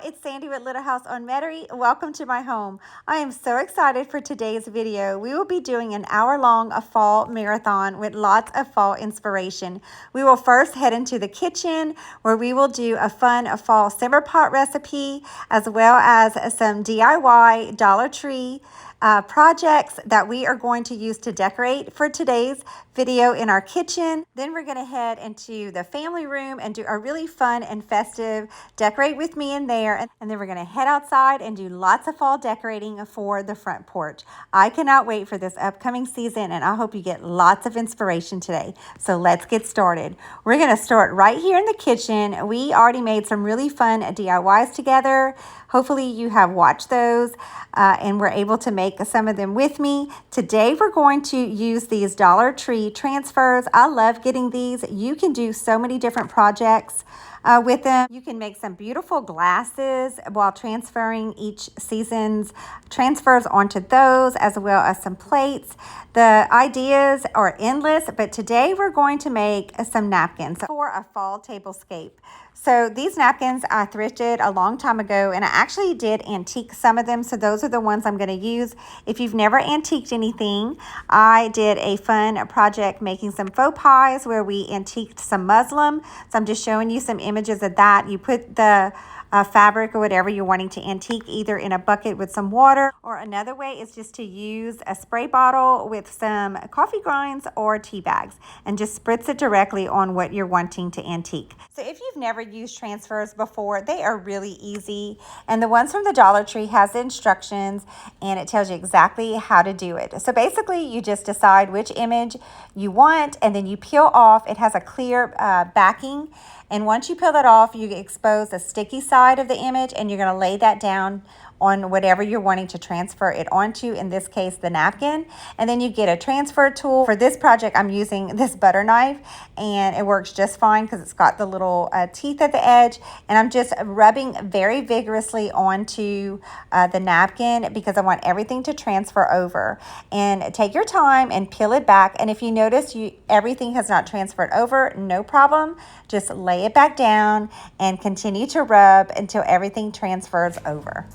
it's Sandy with Little House on Metairie. Welcome to my home. I am so excited for today's video. We will be doing an hour-long fall marathon with lots of fall inspiration. We will first head into the kitchen where we will do a fun fall simmer pot recipe as well as some DIY Dollar Tree projects that we are going to use to decorate for today's video in our kitchen. Then we're going to head into the family room and do a really fun and festive decorate with me in there. And then we're going to head outside and do lots of fall decorating for the front porch. I cannot wait for this upcoming season, and I hope you get lots of inspiration today. So let's get started. We're going to start right here in the kitchen. We already made some really fun DIYs together. Hopefully you have watched those and were able to make some of them with me. Today we're going to use these Dollar Tree transfers. I love getting these. You can do so many different projects with them. You can make some beautiful glasses while transferring each season's transfers onto those, as well as some plates. The ideas are endless, but today we're going to make some napkins for a fall tablescape. So these napkins I thrifted a long time ago, and I actually did antique some of them, so those are the ones I'm going to use. If you've never antiqued anything, I did a fun project making some faux pies where we antiqued some muslin. So I'm just showing you some images of that. You put the fabric or whatever you're wanting to antique either in a bucket with some water, or another way is just to use a spray bottle with some coffee grinds or tea bags and just spritz it directly on what you're wanting to antique. So if you've never used transfers before, they are really easy, and the ones from the Dollar Tree has the instructions and it tells you exactly how to do it. So basically you just decide which image you want and then you peel off. It has a clear backing, and once you peel that off, you expose the sticky side of the image, and you're going to lay that down on whatever you're wanting to transfer it onto, in this case the napkin. And then you get a transfer tool. For this project I'm using this butter knife, and it works just fine because it's got the little teeth at the edge, and I'm just rubbing very vigorously onto the napkin because I want everything to transfer over. And take your time and peel it back, and if you notice everything has not transferred over, no problem, just lay it back down and continue to rub until everything transfers over.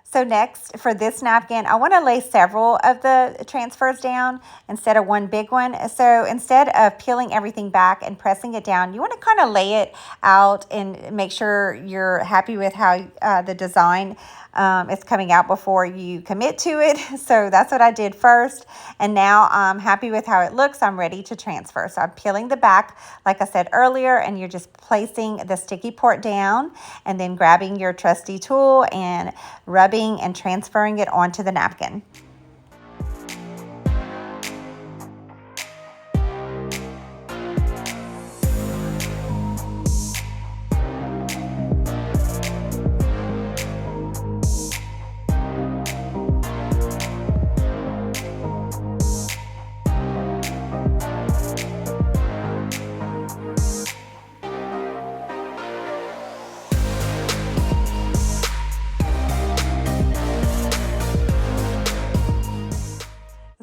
So next, for this napkin, I want to lay several of the transfers down instead of one big one. So instead of peeling everything back and pressing it down, you want to kind of lay it out and make sure you're happy with how the design is coming out before you commit to it. So that's what I did first, and now I'm happy with how it looks. I'm ready to transfer. So I'm peeling the back like I said earlier, and you're just placing the sticky part down and then grabbing your trusty tool and rubbing and transferring it onto the napkin.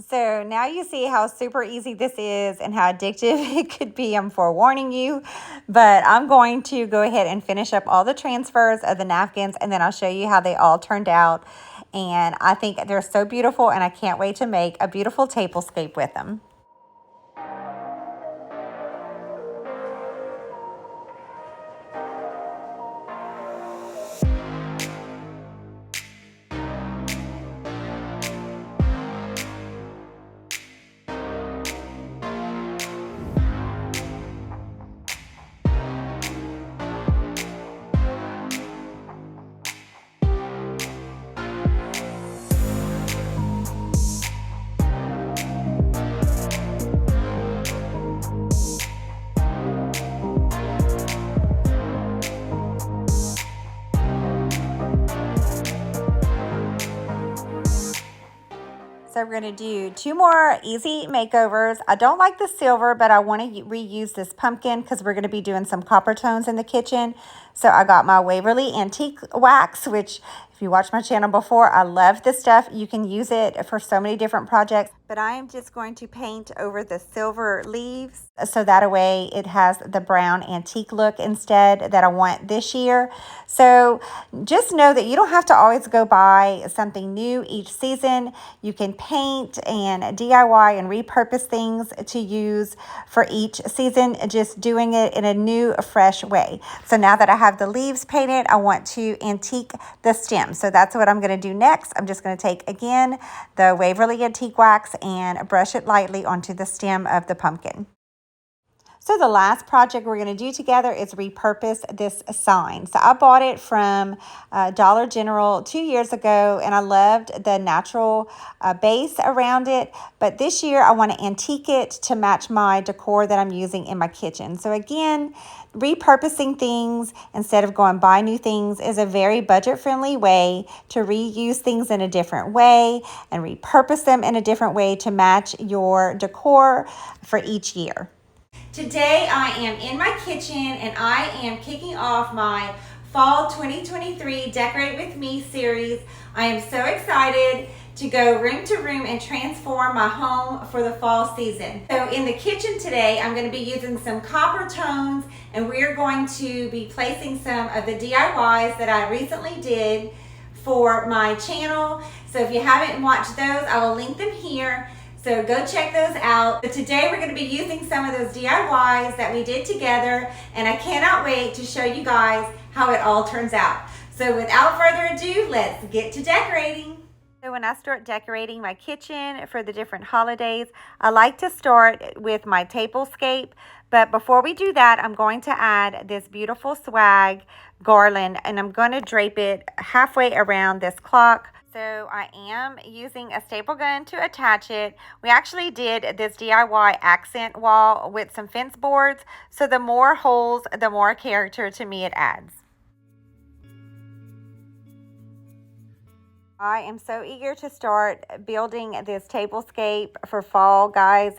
So now you see how super easy this is and how addictive it could be. I'm forewarning you, but I'm going to go ahead and finish up all the transfers of the napkins, and then I'll show you how they all turned out. And I think they're so beautiful, and I can't wait to make a beautiful tablescape with them. So we're going to do two more easy makeovers. I don't like the silver, but I want to reuse this pumpkin because we're going to be doing some copper tones in the kitchen. So I got my Waverly Antique Wax, which if you watched my channel before, I love this stuff. You can use it for so many different projects, but I am just going to paint over the silver leaves so that way it has the brown antique look instead that I want this year. So just know that you don't have to always go buy something new each season. You can paint and DIY and repurpose things to use for each season, just doing it in a new, fresh way. So now that I have the leaves painted, I want to antique the stem. So that's what I'm going to do next. I'm just going to take, again, the Waverly Antique Wax and brush it lightly onto the stem of the pumpkin. So the last project we're going to do together is repurpose this sign. So I bought it from Dollar General 2 years ago, and I loved the natural base around it. But this year I want to antique it to match my decor that I'm using in my kitchen. So again, repurposing things instead of going buy new things is a very budget-friendly way to reuse things in a different way and repurpose them in a different way to match your decor for each year. Today I am in my kitchen and I am kicking off my Fall 2023 Decorate With Me series. I am so excited to go room to room and transform my home for the fall season. So in the kitchen today, I'm going to be using some copper tones, and we're going to be placing some of the DIYs that I recently did for my channel. So if you haven't watched those, I will link them here. So go check those out. But today we're going to be using some of those DIYs that we did together, and I cannot wait to show you guys how it all turns out. So without further ado, let's get to decorating. So when I start decorating my kitchen for the different holidays, I like to start with my Tablescape. But before we do that, I'm going to add this beautiful swag garland, and I'm going to drape it halfway around this clock. So I am using a staple gun to attach it. We actually did this DIY accent wall with some fence boards. So the more holes, the more character to me it adds. I am so eager to start building this tablescape for fall, guys.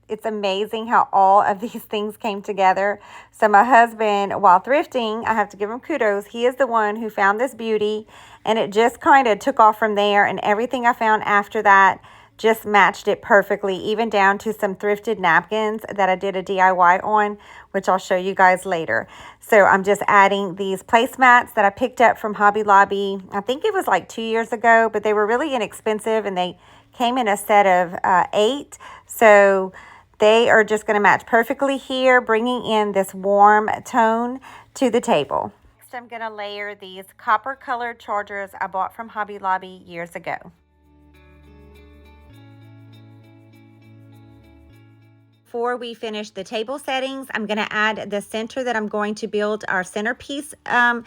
It's amazing how all of these things came together. So my husband, while thrifting, I have to give him kudos. He is the one who found this beauty, and it just kind of took off from there, and everything I found after that just matched it perfectly, even down to some thrifted napkins that I did a DIY on, which I'll show you guys later. So I'm just adding these placemats that I picked up from Hobby Lobby. I think it was like 2 years ago, but they were really inexpensive, and they came in a set of 8. So they are just going to match perfectly here, bringing in this warm tone to the table. Next, I'm going to layer these copper colored chargers I bought from Hobby Lobby years ago. Before we finish the table settings, I'm going to add the center that I'm going to build our centerpiece out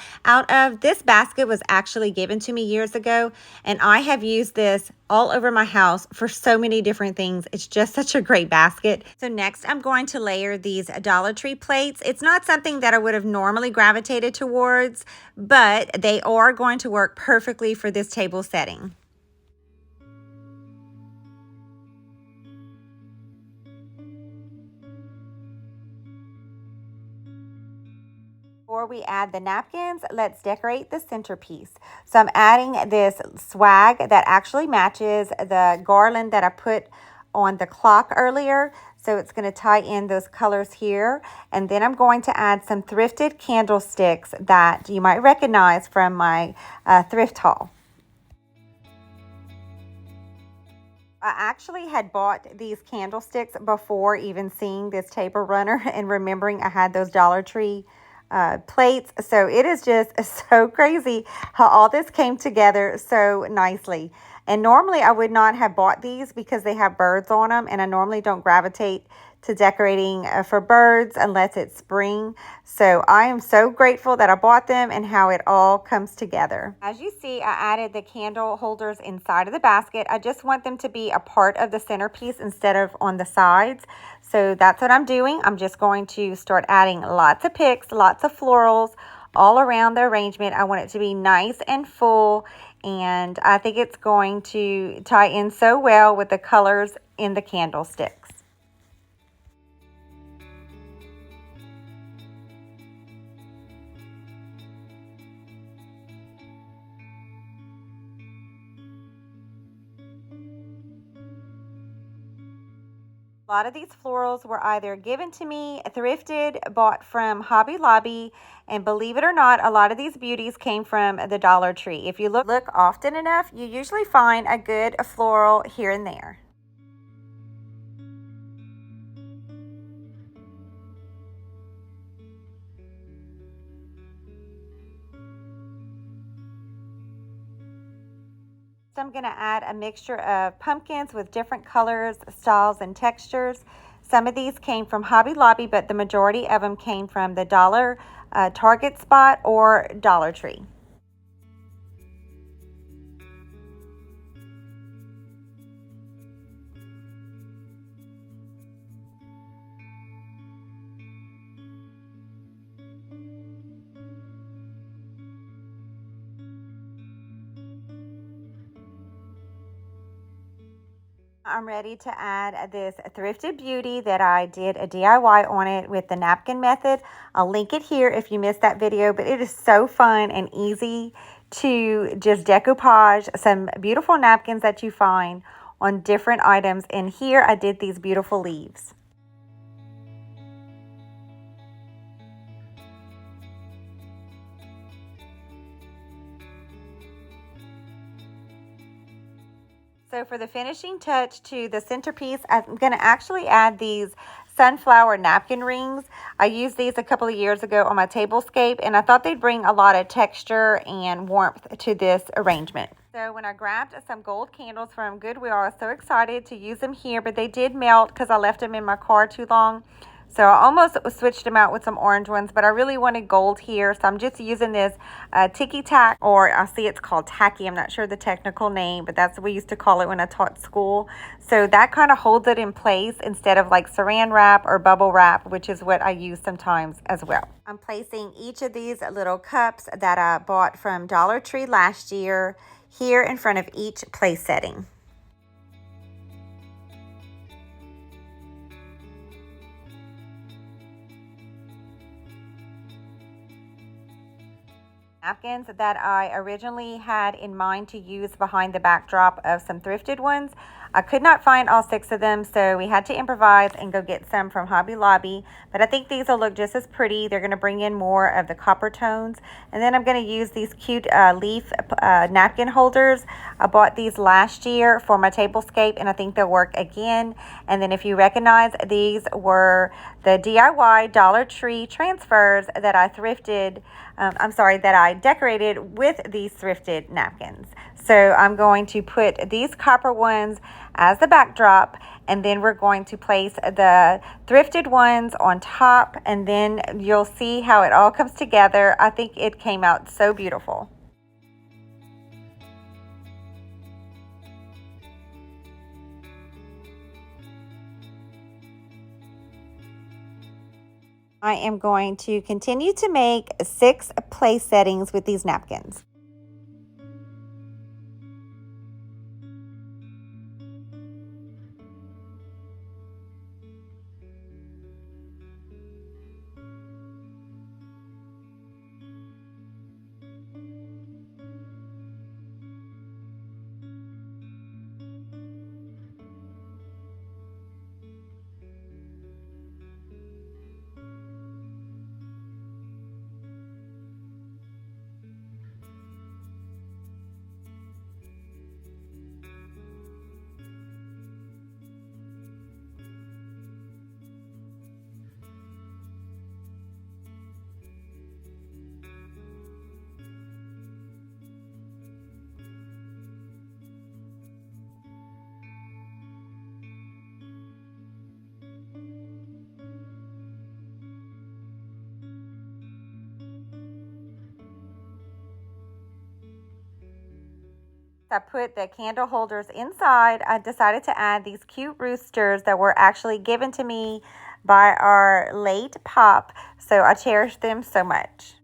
of. This basket was actually given to me years ago, and I have used this all over my house for so many different things. It's just such a great basket. So next, I'm going to layer these Dollar Tree plates. It's not something that I would have normally gravitated towards, but they are going to work perfectly for this table setting. Before we add the napkins, let's decorate the centerpiece. So I'm adding this swag that actually matches the garland that I put on the clock earlier. So it's going to tie in those colors here. And then I'm going to add some thrifted candlesticks that you might recognize from my thrift haul. I actually had bought these candlesticks before even seeing this table runner and remembering I had those Dollar Tree plates. So it is just so crazy how all this came together so nicely. And normally I would not have bought these because they have birds on them, and I normally don't gravitate to decorating for birds unless it's spring. So I am so grateful that I bought them and how it all comes together. As you see, I added the candle holders inside of the basket. I just want them to be a part of the centerpiece instead of on the sides. So that's what I'm doing. I'm just going to start adding lots of picks, lots of florals all around the arrangement. I want it to be nice and full, and I think it's going to tie in so well with the colors in the candlesticks. A lot of these florals were either given to me, thrifted, bought from Hobby Lobby, and believe it or not, a lot of these beauties came from the Dollar Tree. If you look often enough, you usually find a good floral here and there. So I'm going to add a mixture of pumpkins with different colors, styles, and textures. Some of these came from Hobby Lobby, but the majority of them came from the Target spot or Dollar Tree. I'm ready to add this thrifted beauty that I did a DIY on it with the napkin method. I'll link it here if you missed that video, but it is so fun and easy to just decoupage some beautiful napkins that you find on different items. And here I did these beautiful leaves. So for the finishing touch to the centerpiece, I'm going to actually add these sunflower napkin rings. I used these a couple of years ago on my Tablescape, and I thought they'd bring a lot of texture and warmth to this arrangement. So when I grabbed some gold candles from Goodwill, I was so excited to use them here, but they did melt because I left them in my car too long. So I almost switched them out with some orange ones, but I really wanted gold here. So I'm just using this Tiki Tack, or I see it's called Tacky. I'm not sure the technical name, but that's what we used to call it when I taught school. So that kind of holds it in place instead of like saran wrap or bubble wrap, which is what I use sometimes as well. I'm placing each of these little cups that I bought from Dollar Tree last year here in front of each place setting. Napkins that I originally had in mind to use behind the backdrop of some thrifted ones. I could not find all 6 of them, so we had to improvise and go get some from Hobby Lobby. But I think these will look just as pretty. They're going to bring in more of the copper tones. And then I'm going to use these cute leaf napkin holders. I bought these last year for my Tablescape, and I think they'll work again. And then if you recognize, these were the DIY Dollar Tree transfers that I thrifted. That I decorated with these thrifted napkins. So I'm going to put these copper ones as the backdrop, and then we're going to place the thrifted ones on top, and then you'll see how it all comes together. I think it came out so beautiful. I am going to continue to make 6 place settings with these napkins. I put the candle holders inside. I decided to add these cute roosters that were actually given to me by our late pop, so I cherish them so much.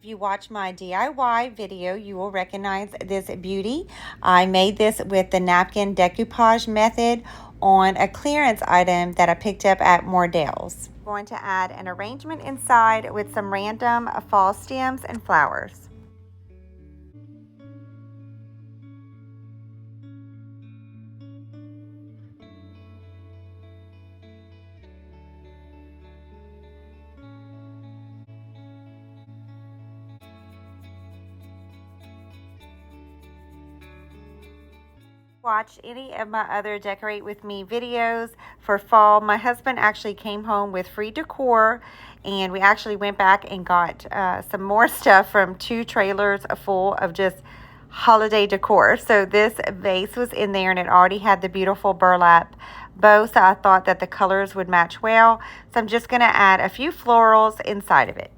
If you watch my DIY video, you will recognize this beauty. I made this with the napkin decoupage method on a clearance item that I picked up at Mordell's. I'm going to add an arrangement inside with some random fall stems and flowers. Watch any of my other Decorate With Me videos for fall. My husband actually came home with free decor, and we actually went back and got some more stuff from 2 trailers full of just holiday decor. So this vase was in there, and it already had the beautiful burlap bow, so I thought that the colors would match well. So I'm just going to add a few florals inside of it.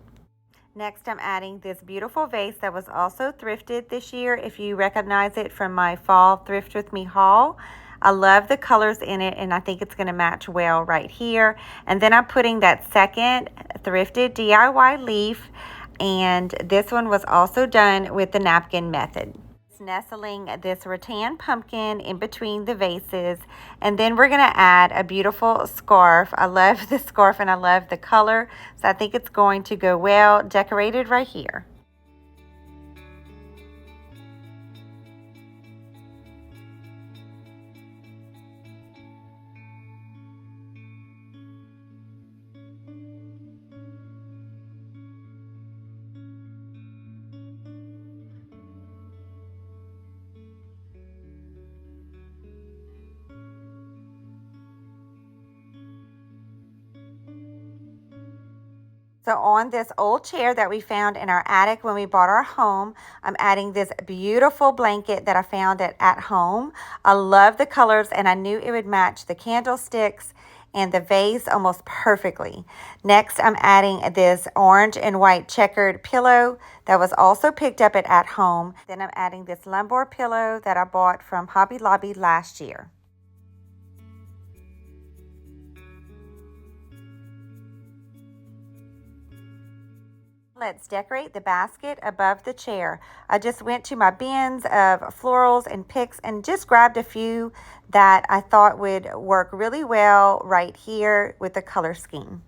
Next, I'm adding this beautiful vase that was also thrifted this year, if you recognize it from my fall Thrift With Me haul. I love the colors in it, and I think it's going to match well right here. And then I'm putting that second thrifted DIY leaf, and this one was also done with the napkin method. Nestling this rattan pumpkin in between the vases, and then we're going to add a beautiful scarf. I love the scarf and I love the color, so I think it's going to go well decorated right here. So on this old chair that we found in our attic when we bought our home, I'm adding this beautiful blanket that I found at home. I love the colors, and I knew it would match the candlesticks and the vase almost perfectly. Next, I'm adding this orange and white checkered pillow that was also picked up at home. Then I'm adding this lumbar pillow that I bought from Hobby Lobby last year. Let's decorate the basket above the chair. I just went to my bins of florals and picks and just grabbed a few that I thought would work really well right here with the color scheme.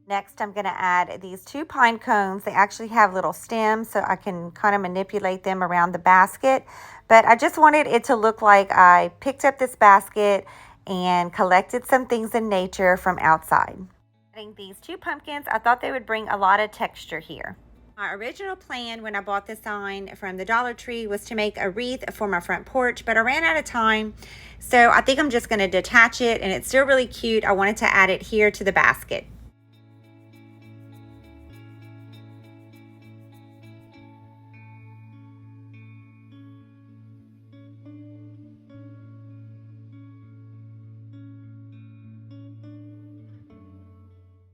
Next, I'm going to add these 2 pine cones. They actually have little stems, so I can kind of manipulate them around the basket. But I just wanted it to look like I picked up this basket and collected some things in nature from outside. Adding these 2 pumpkins, I thought they would bring a lot of texture here. My original plan when I bought this sign from the Dollar Tree was to make a wreath for my front porch, but I ran out of time, so I think I'm just going to detach it, and it's still really cute. I wanted to add it here to the basket.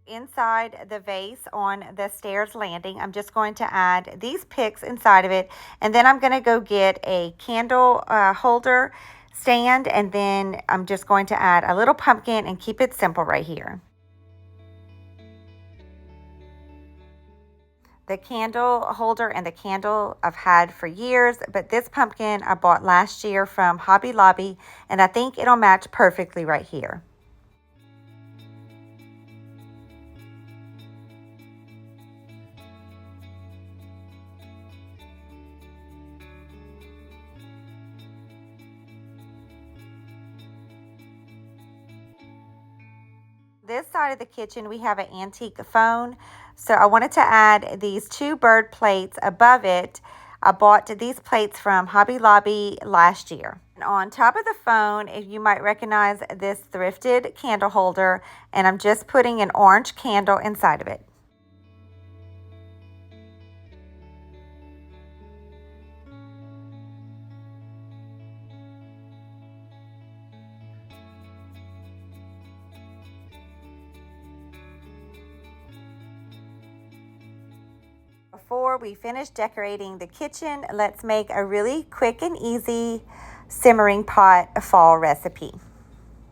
Inside the vase on the stairs landing, I'm just going to add these picks inside of it, and then I'm going to go get a candle holder stand, and then I'm just going to add a little pumpkin and keep it simple right here. The candle holder and the candle I've had for years, but this pumpkin I bought last year from Hobby Lobby, and I think it'll match perfectly right here. This side of the kitchen, we have an antique phone, so I wanted to add these 2 bird plates above it. I bought these plates from Hobby Lobby last year. And on top of the phone, if you might recognize this thrifted candle holder, and I'm just putting an orange candle inside of it. Before we finish decorating the kitchen, let's make a really quick and easy simmering pot fall recipe.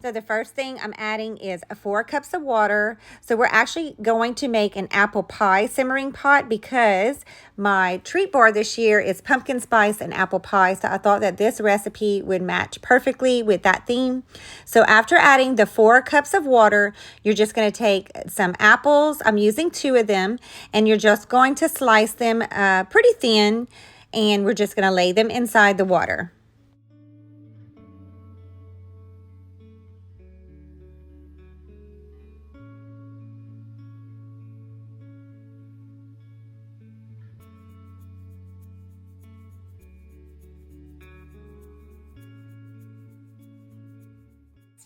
So the first thing I'm adding is 4 cups of water. So we're actually going to make an apple pie simmering pot because my treat bar this year is pumpkin spice and apple pie. So I thought that this recipe would match perfectly with that theme. So after adding the 4 cups of water, you're just going to take some apples. I'm using 2 of them, and you're just going to slice them pretty thin, and we're just going to lay them inside the water.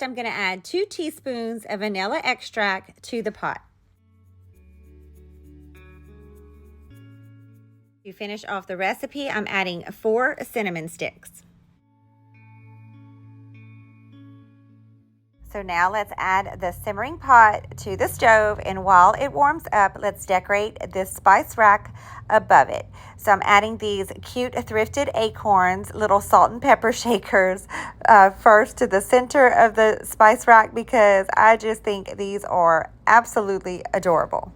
I'm going to add 2 teaspoons of vanilla extract to the pot. To finish off the recipe, I'm adding 4 cinnamon sticks. So now let's add the simmering pot to the stove, and while it warms up, let's decorate this spice rack above it. So I'm adding these cute thrifted acorns, little salt and pepper shakers, first to the center of the spice rack because I just think these are absolutely adorable.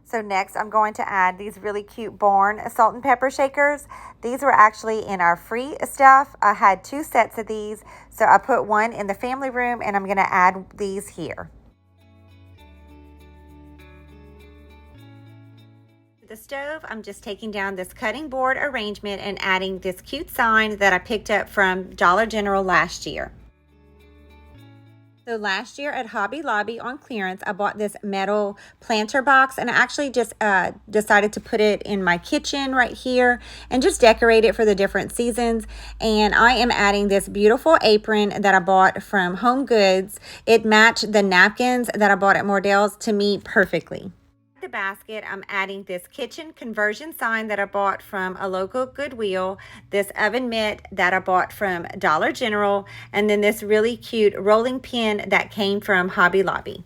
So next I'm going to add these really cute Born salt and pepper shakers. These were actually in our free stuff. I had 2 sets of these. So I put one in the family room, and I'm going to add these here. The stove, I'm just taking down this cutting board arrangement and adding this cute sign that I picked up from Dollar General last year. So last year at Hobby Lobby on clearance, I bought this metal planter box, and I actually just decided to put it in my kitchen right here and just decorate it for the different seasons. And I am adding this beautiful apron that I bought from Home Goods. It matched the napkins that I bought at Mordell's to me perfectly. The basket, I'm adding this kitchen conversion sign that I bought from a local Goodwill, this oven mitt that I bought from Dollar General, and then this really cute rolling pin that came from Hobby Lobby.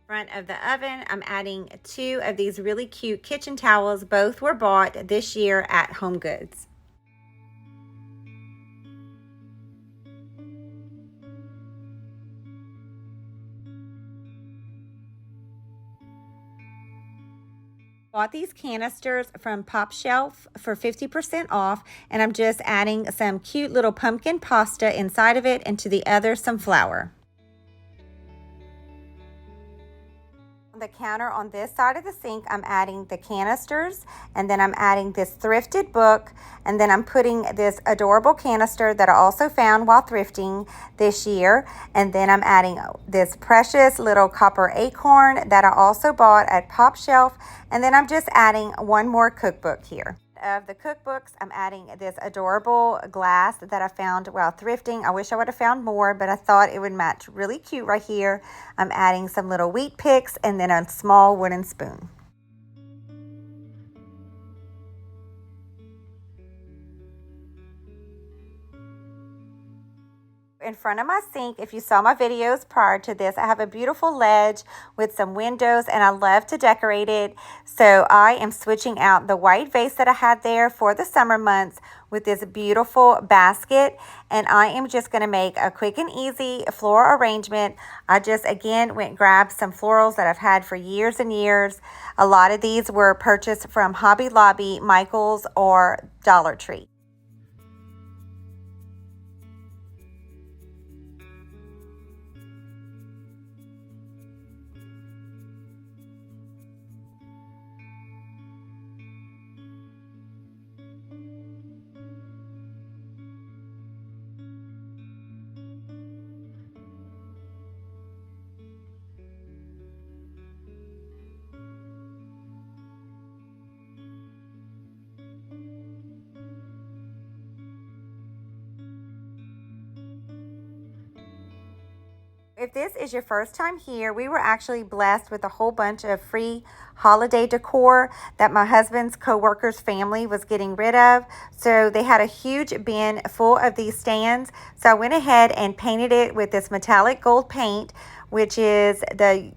Front of the oven, I'm adding 2 of these really cute kitchen towels. Both were bought this year at Home Goods. Bought these canisters from Pop Shelf for 50% off, and I'm just adding some cute little pumpkin pasta inside of it, and to the other some flour. On the counter on this side of the sink, I'm adding the canisters, and then I'm adding this thrifted book, and then I'm putting this adorable canister that I also found while thrifting this year, and then I'm adding this precious little copper acorn that I also bought at Pop Shelf, and then I'm just adding one more cookbook here. Of the cookbooks, I'm adding this adorable glass that I found while thrifting. I wish I would have found more, but I thought it would match really cute right here. I'm adding some little wheat picks and then a small wooden spoon. In front of my sink, if you saw my videos prior to this, I have a beautiful ledge with some windows, and I love to decorate it. So I am switching out the white vase that I had there for the summer months with this beautiful basket, and I am just going to make a quick and easy floral arrangement. I just again went and grabbed some florals that I've had for years and years. A lot of these were purchased from Hobby Lobby, Michael's, or Dollar Tree. If this is your first time here, we were actually blessed with a whole bunch of free holiday decor that my husband's co-worker's family was getting rid of. So they had a huge bin full of these stands. So I went ahead and painted it with this metallic gold paint, which is the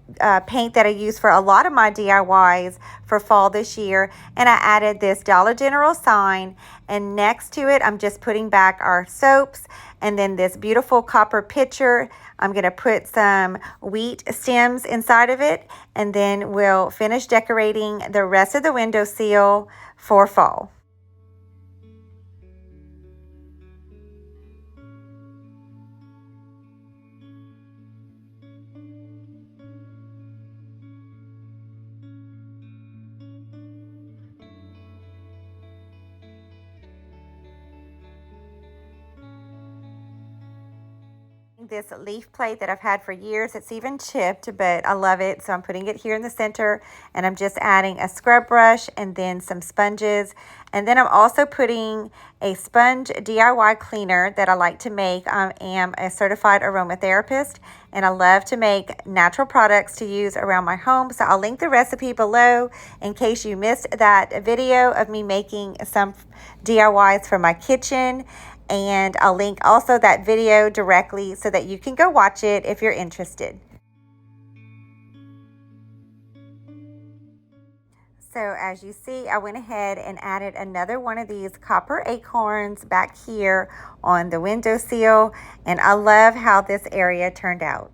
paint that I use for a lot of my DIYs for fall this year. And I added this Dollar General sign, and next to it I'm just putting back our soaps, and then this beautiful copper pitcher. I'm going to put some wheat stems inside of it, and then we'll finish decorating the rest of the windowsill for fall. This leaf plate that I've had for years. It's even chipped, but I love it. So I'm putting it here in the center, and I'm just adding a scrub brush and then some sponges. And then I'm also putting a sponge DIY cleaner that I like to make. I am a certified aromatherapist, and I love to make natural products to use around my home. So I'll link the recipe below in case you missed that video of me making some DIYs for my kitchen. And I'll link also that video directly so that you can go watch it if you're interested. So as you see, I went ahead and added another one of these copper acorns back here on the windowsill, and I love how this area turned out.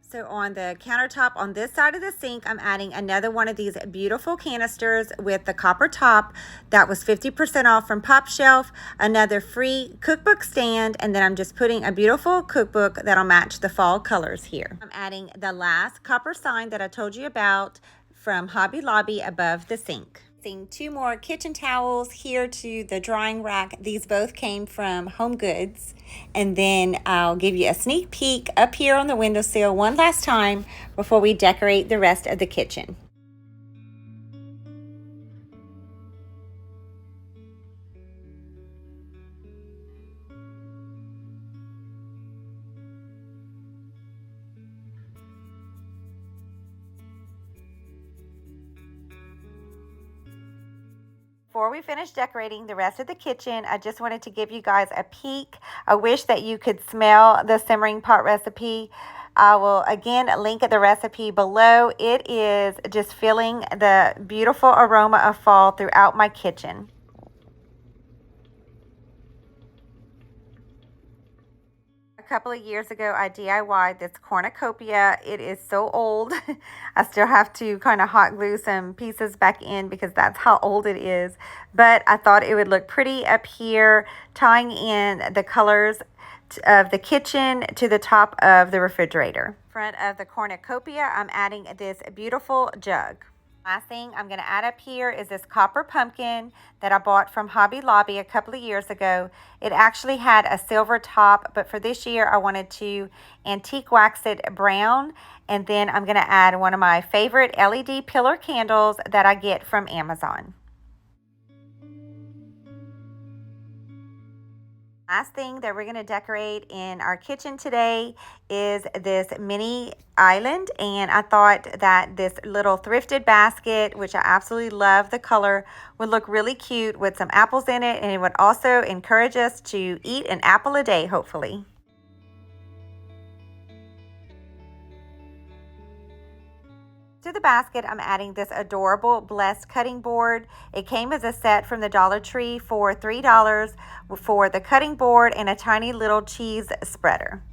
So on the countertop on this side of the sink, I'm adding another one of these beautiful canisters with the copper top that was 50% off from Pop Shelf, another free cookbook stand, and then I'm just putting a beautiful cookbook that'll match the fall colors here. I'm adding the last copper sign that I told you about from Hobby Lobby above the sink. Two more kitchen towels here to the drying rack. These both came from Home Goods. And then I'll give you a sneak peek up here on the windowsill one last time before we decorate the rest of the kitchen. Before we finish decorating the rest of the kitchen, I just wanted to give you guys a peek. I wish that you could smell the simmering pot recipe. I will again link the recipe below. It is just filling the beautiful aroma of fall throughout my kitchen. A couple of years ago, I DIY'd this cornucopia. It is so old. I still have to kind of hot glue some pieces back in because that's how old it is. But I thought it would look pretty up here, tying in the colors of the kitchen to the top of the refrigerator. In front of the cornucopia, I'm adding this beautiful jug. Last thing I'm going to add up here is this copper pumpkin that I bought from Hobby Lobby a couple of years ago. It actually had a silver top, but for this year I wanted to antique wax it brown. And then I'm going to add one of my favorite LED pillar candles that I get from Amazon. Last thing that we're going to decorate in our kitchen today is this mini island, and I thought that this little thrifted basket, which I absolutely love the color, would look really cute with some apples in it, and it would also encourage us to eat an apple a day, hopefully. To the basket, I'm adding this adorable Blessed cutting board. It came as a set from the Dollar Tree for $3 for the cutting board and a tiny little cheese spreader.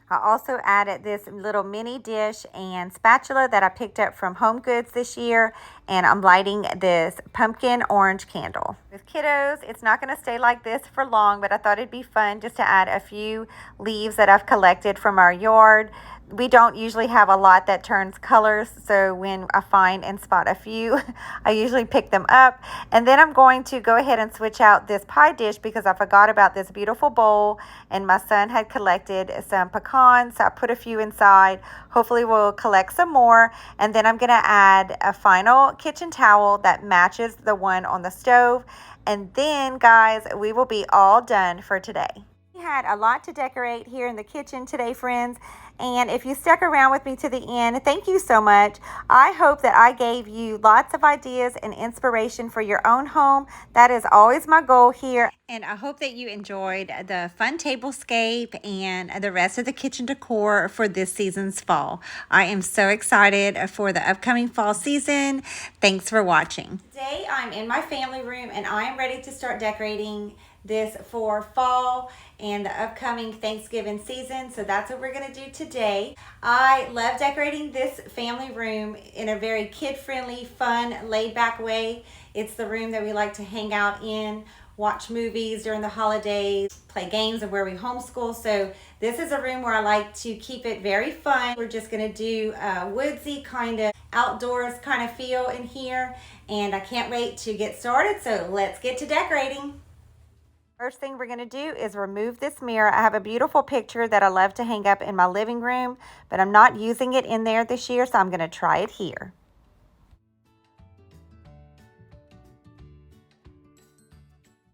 I also added this little mini dish and spatula that I picked up from Home Goods this year, and I'm lighting this pumpkin orange candle. With kiddos, it's not going to stay like this for long, but I thought it'd be fun just to add a few leaves that I've collected from our yard. we don't usually have a lot that turns colors, so when I find and spot a few, I usually pick them up. And then I'm going to go ahead and switch out this pie dish because I forgot about this beautiful bowl, and my son had collected some pecans, so I put a few inside. Hopefully we'll collect some more, and then I'm going to add a final kitchen towel that matches the one on the stove. And then, guys, we will be all done for today. We had a lot to decorate here in the kitchen today, friends. And if you stuck around with me to the end, thank you so much. I hope that I gave you lots of ideas and inspiration for your own home. That is always my goal here. And I hope that you enjoyed the fun tablescape and the rest of the kitchen decor for this season's fall. I am so excited for the upcoming fall season. Thanks for watching. Today I'm in my family room and I am ready to start decorating this for fall and the upcoming Thanksgiving season. So that's what we're going to do today. I love decorating this family room in a very kid-friendly, fun, laid-back way. It's the room that we like to hang out in, watch movies during the holidays, play games, and where we homeschool. So this is a room where I like to keep it very fun. We're just going to do a woodsy kind of outdoors kind of feel in here, and I can't wait to get started. So let's get to decorating. First thing we're going to do is remove this mirror. I have a beautiful picture that I love to hang up in my living room, but I'm not using it in there this year, so I'm going to try it here.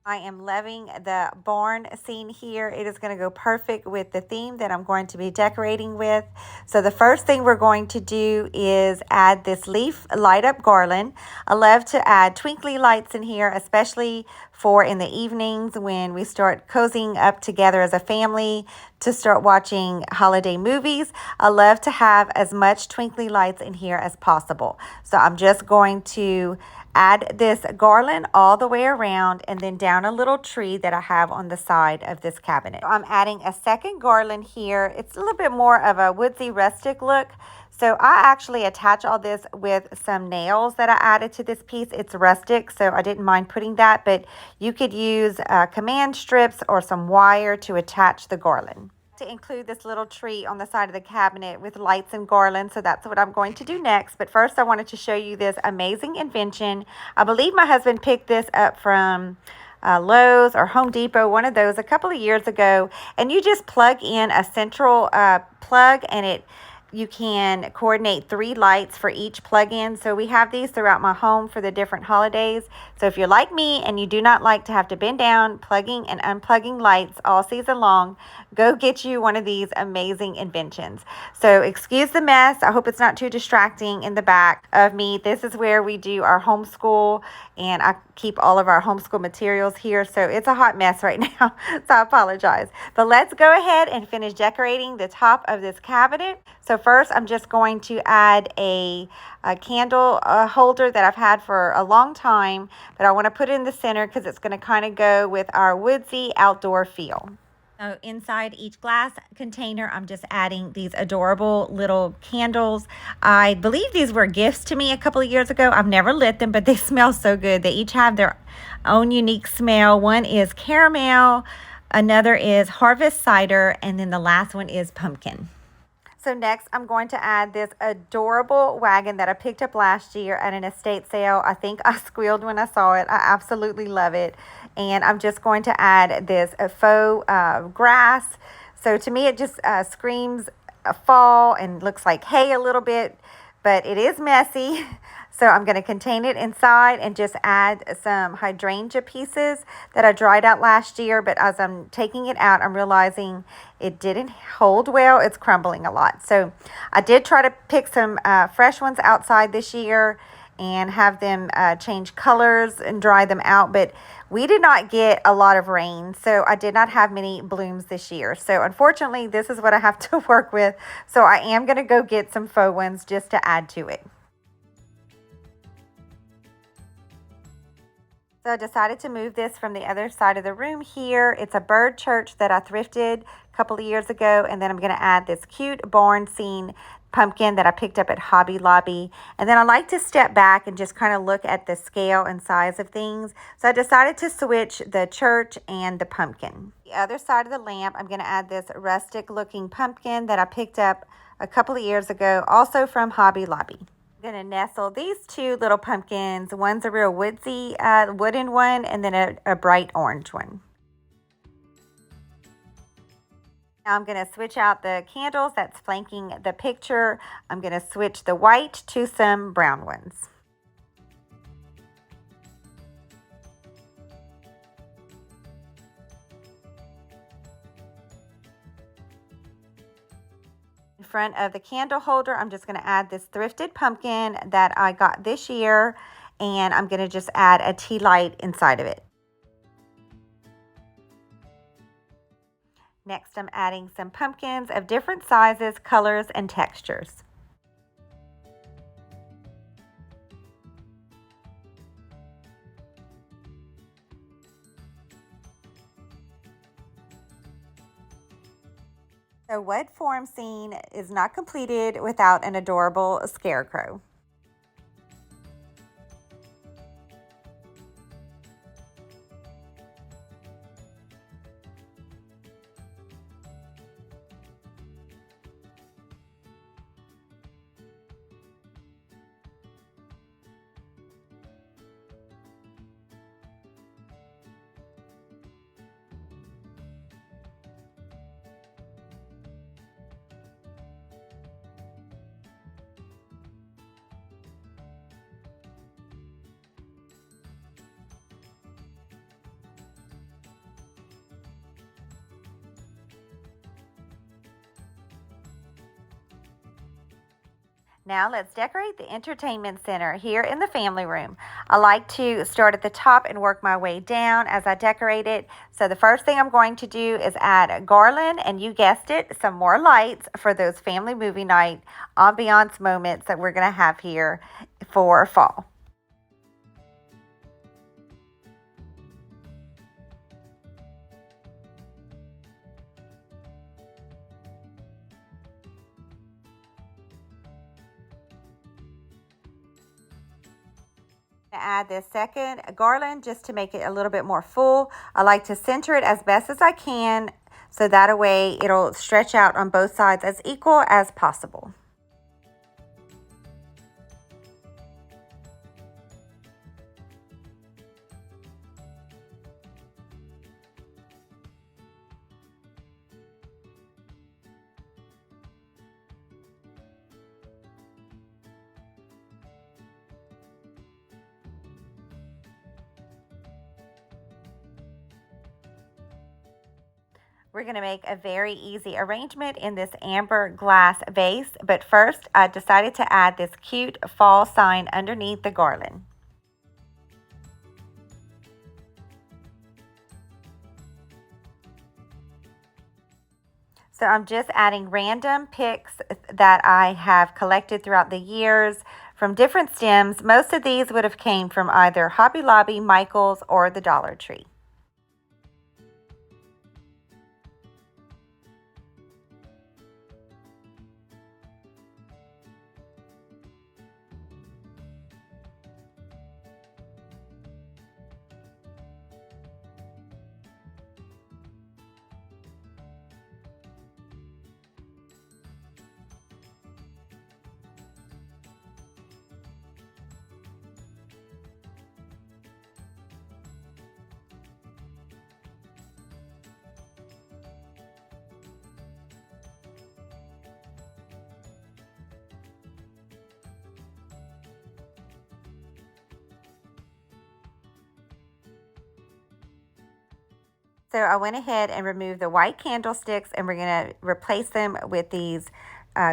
I am loving the barn scene here. It is going to go perfect with the theme that I'm going to be decorating with. So the first thing we're going to do is add this leaf light up garland. I love to add twinkly lights in here, especially for in the evenings when we start cozying up together as a family to start watching holiday movies. I love to have as much twinkly lights in here as possible. So I'm just going to add this garland all the way around and then down a little tree that I have on the side of this cabinet. So I'm adding a second garland here. It's a little bit more of a woodsy rustic look. So I actually attach all this with some nails that I added to this piece. It's rustic, so I didn't mind putting that, but you could use command strips or some wire to attach the garland. To include this little tree on the side of the cabinet with lights and garland, so that's what I'm going to do next. But first I wanted to show you this amazing invention. I believe my husband picked this up from Lowe's or Home Depot, one of those, a couple of years ago, and you just plug in a central plug, and you can coordinate 3 lights for each plug-in. So we have these throughout my home for the different holidays. So if you're like me and you do not like to have to bend down plugging and unplugging lights all season long, go get you one of these amazing inventions. So excuse the mess. I hope it's not too distracting in the back of me. This is where we do our homeschool, and I keep all of our homeschool materials here. So it's a hot mess right now, so I apologize. But let's go ahead and finish decorating the top of this cabinet. So first, I'm just going to add a candle holder that I've had for a long time, but I want to put it in the center because it's going to kind of go with our woodsy outdoor feel. So inside each glass container, I'm just adding these adorable little candles. I believe these were gifts to me a couple of years ago. I've never lit them, but they smell so good. They each have their own unique smell. One is caramel, another is harvest cider, and then the last one is pumpkin. So next, I'm going to add this adorable wagon that I picked up last year at an estate sale. I think I squealed when I saw it. I absolutely love it. And I'm just going to add this faux grass. So to me, it just screams a fall and looks like hay a little bit, but it is messy. So I'm going to contain it inside and just add some hydrangea pieces that I dried out last year. But as I'm taking it out, I'm realizing it didn't hold well. It's crumbling a lot. So I did try to pick some fresh ones outside this year and have them change colors and dry them out. But we did not get a lot of rain, so I did not have many blooms this year. So unfortunately, this is what I have to work with. So I am going to go get some faux ones just to add to it. So I decided to move this from the other side of the room here. It's a bird church that I thrifted a couple of years ago. And then I'm going to add this cute barn scene pumpkin that I picked up at Hobby Lobby. And then I like to step back and just kind of look at the scale and size of things. So I decided to switch the church and the pumpkin. The other side of the lamp, I'm going to add this rustic looking pumpkin that I picked up a couple of years ago, also from Hobby Lobby. I'm going to nestle these two little pumpkins. One's a real woodsy wooden one, and then a bright orange one. Now I'm going to switch out the candles that's flanking the picture. I'm going to switch the white to some brown ones. In front of the candle holder, I'm just going to add this thrifted pumpkin that I got this year, and I'm going to just add a tea light inside of it. Next, I'm adding some pumpkins of different sizes, colors, and textures. The wood form scene is not completed without an adorable scarecrow. Now let's decorate the entertainment center here in the family room. I like to start at the top and work my way down as I decorate it. So the first thing I'm going to do is add a garland, and you guessed it, some more lights for those family movie night ambiance moments that we're going to have here for fall. Add this second garland just to make it a little bit more full. I like to center it as best as I can so that way it'll stretch out on both sides as equal as possible. We're going to make a very easy arrangement in this amber glass vase, but first I decided to add this cute fall sign underneath the garland. So I'm just adding random picks that I have collected throughout the years from different stems. Most of these would have came from either Hobby Lobby, Michael's, or the Dollar Tree. So I went ahead and removed the white candlesticks, and we're going to replace them with these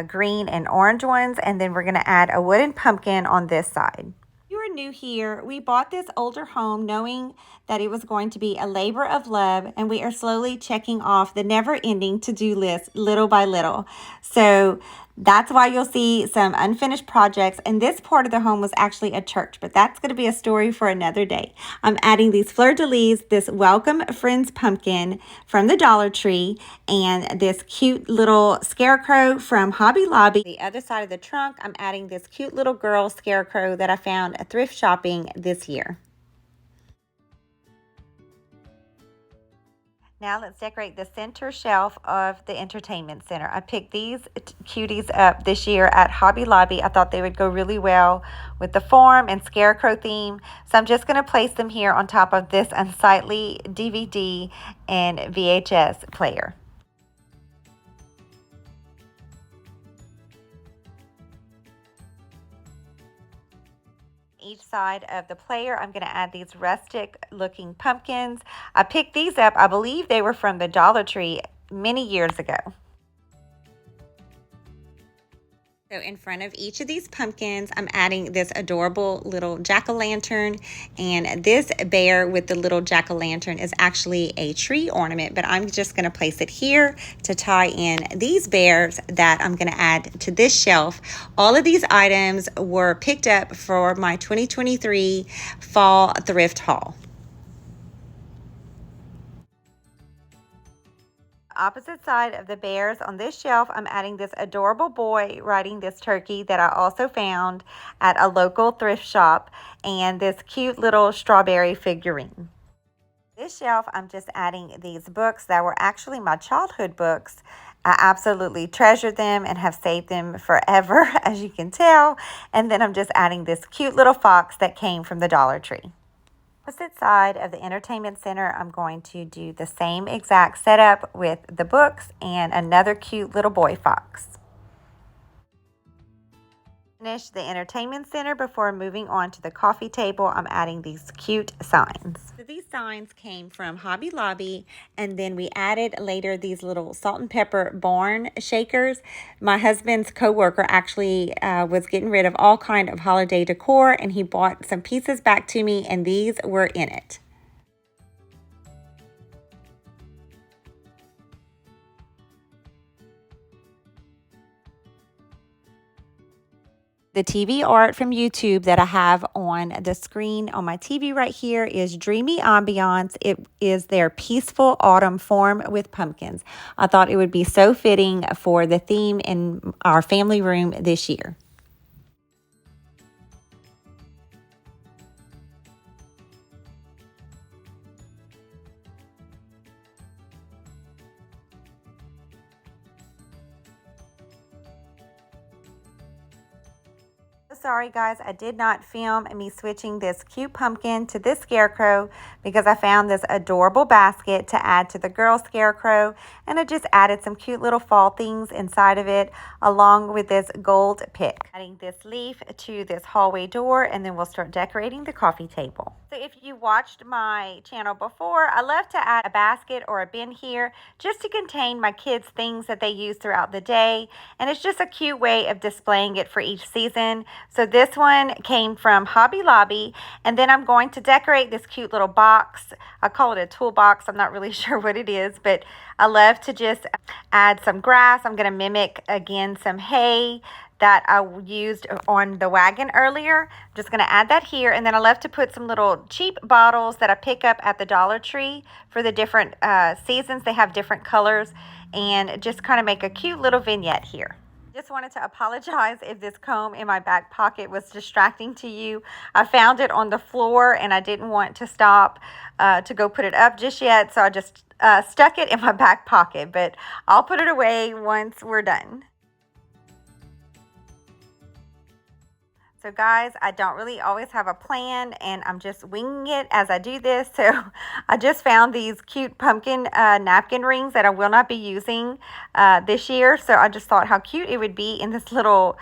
green and orange ones, and then we're going to add a wooden pumpkin on this side. If you are new here, we bought this older home knowing that it was going to be a labor of love, and we are slowly checking off the never-ending to-do list little by little. So That's why you'll see some unfinished projects. And this part of the home was actually a church, but that's going to be a story for another day. I'm adding these fleur-de-lis, this Welcome Friends pumpkin from the Dollar Tree, and this cute little scarecrow from Hobby Lobby. The other side of the trunk, I'm adding this cute little girl scarecrow that I found at thrift shopping this year. Now let's decorate the center shelf of the entertainment center. I picked these cuties up this year at Hobby Lobby. I thought they would go really well with the farm and scarecrow theme. So I'm just going to place them here on top of this unsightly DVD and VHS player. Each side of the player, I'm going to add these rustic looking pumpkins. I picked these up. I believe they were from the Dollar Tree many years ago. So in front of each of these pumpkins, I'm adding this adorable little jack-o'-lantern, and this bear with the little jack-o'-lantern is actually a tree ornament, but I'm just going to place it here to tie in these bears that I'm going to add to this shelf. All of these items were picked up for my 2023 fall thrift haul. Opposite side of the bears on this shelf, I'm adding this adorable boy riding this turkey that I also found at a local thrift shop, and this cute little strawberry figurine. This shelf, I'm just adding these books that were actually my childhood books. I absolutely treasure them and have saved them forever, as you can tell. And then I'm just adding this cute little fox that came from the Dollar Tree. Opposite side of the entertainment center, I'm going to do the same exact setup with the books and another cute little boy fox. Finish the entertainment center before moving on to the coffee table. I'm adding these cute signs. So these signs came from Hobby Lobby, and then we added later these little salt and pepper barn shakers. My husband's coworker actually was getting rid of all kind of holiday decor, and he bought some pieces back to me, and these were in it. The TV art from YouTube that I have on the screen on my TV right here is Dreamy Ambiance. It is their peaceful autumn form with pumpkins. I thought it would be so fitting for the theme in our family room this year. Sorry guys, I did not film me switching this cute pumpkin to this scarecrow because I found this adorable basket to add to the girl scarecrow, and I just added some cute little fall things inside of it along with this gold pick. Adding this leaf to this hallway door, and then we'll start decorating the coffee table. So if you watched my channel before, I love to add a basket or a bin here just to contain my kids' things that they use throughout the day, and it's just a cute way of displaying it for each season. So this one came from Hobby Lobby, and then I'm going to decorate this cute little box. I call it a toolbox. I'm not really sure what it is, but I love to just add some grass. I'm going to mimic again some hay that I used on the wagon earlier. I'm just going to add that here, and then I love to put some little cheap bottles that I pick up at the Dollar Tree for the different seasons. They have different colors, and just kind of make a cute little vignette here. Just wanted to apologize if this comb in my back pocket was distracting to you. I found it on the floor and I didn't want to stop to go put it up just yet, so I just stuck it in my back pocket, but I'll put it away once we're done. So guys, I don't really always have a plan, and I'm just winging it as I do this. So I just found these cute pumpkin napkin rings that I will not be using this year. So I just thought how cute it would be in this little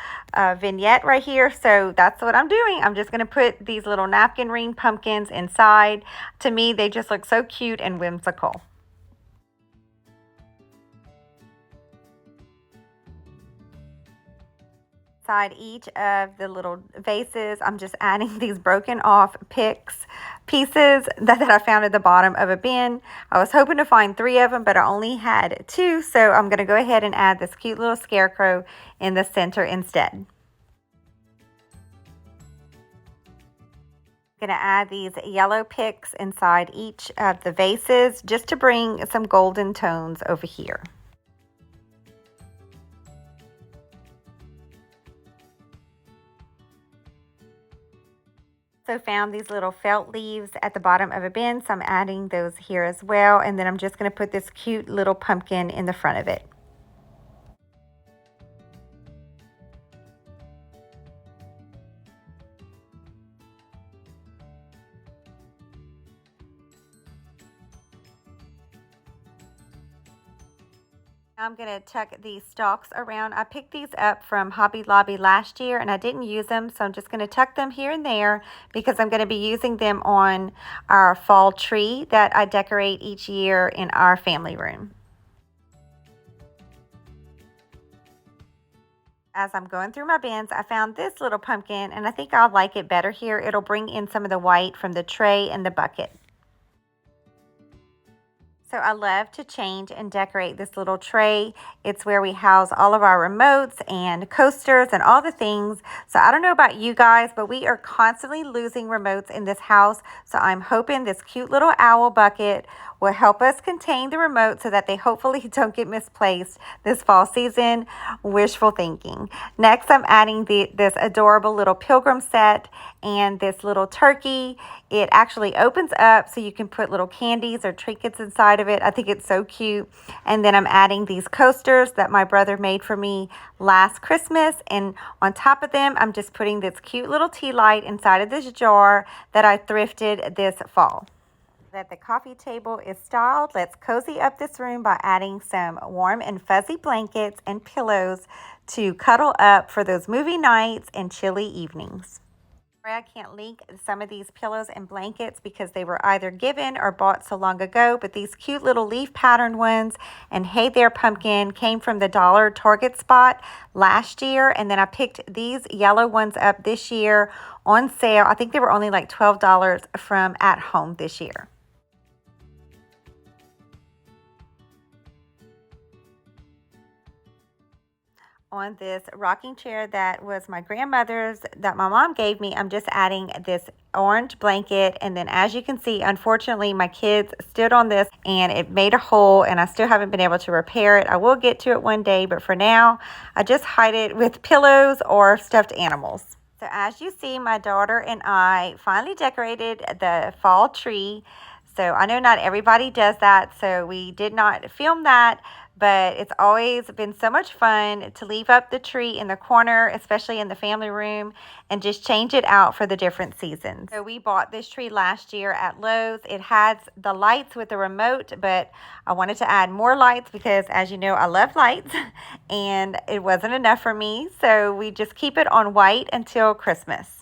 vignette right here. So that's what I'm doing. I'm just going to put these little napkin ring pumpkins inside. To me, they just look so cute and whimsical. Each of the little vases, I'm just adding these broken off picks pieces that I found at the bottom of a bin. I was hoping to find 3 of them, but I only had 2, so I'm going to go ahead and add this cute little scarecrow in the center instead. I'm going to add these yellow picks inside each of the vases just to bring some golden tones over here. Also found these little felt leaves at the bottom of a bin, so I'm adding those here as well, and then I'm just going to put this cute little pumpkin in the front of it. I'm going to tuck these stalks around. I picked these up from Hobby Lobby last year and I didn't use them, so I'm just going to tuck them here and there because I'm going to be using them on our fall tree that I decorate each year in our family room. As I'm going through my bins, I found this little pumpkin and I think I'll like it better here. It'll bring in some of the white from the tray and the bucket. So I love to change and decorate this little tray. It's where we house all of our remotes and coasters and all the things. So I don't know about you guys, but we are constantly losing remotes in this house. So I'm hoping this cute little owl bucket will help us contain the remote so that they hopefully don't get misplaced this fall season. Wishful thinking. Next, I'm adding this adorable little pilgrim set and this little turkey. It actually opens up so you can put little candies or trinkets inside of it. I think it's so cute. And then I'm adding these coasters that my brother made for me last Christmas. And on top of them, I'm just putting this cute little tea light inside of this jar that I thrifted this fall. That the coffee table is styled, let's cozy up this room by adding some warm and fuzzy blankets and pillows to cuddle up for those movie nights and chilly evenings. I can't link some of these pillows and blankets because they were either given or bought so long ago, but these cute little leaf pattern ones and Hey There Pumpkin came from the dollar Target spot last year, and then I picked these yellow ones up this year on sale. I think they were only like $12 from At Home this year. On this rocking chair that was my grandmother's that my mom gave me, I'm just adding this orange blanket, and then as you can see, unfortunately my kids stood on this and it made a hole and I still haven't been able to repair it. I will get to it one day, but for now I just hide it with pillows or stuffed animals. So as you see, my daughter and I finally decorated the fall tree. So I know not everybody does that, so we did not film that, but it's always been so much fun to leave up the tree in the corner, especially in the family room, and just change it out for the different seasons. So we bought this tree last year at Lowe's. It has the lights with the remote, but I wanted to add more lights because, as you know, I love lights, and it wasn't enough for me, so we just keep it on white until Christmas.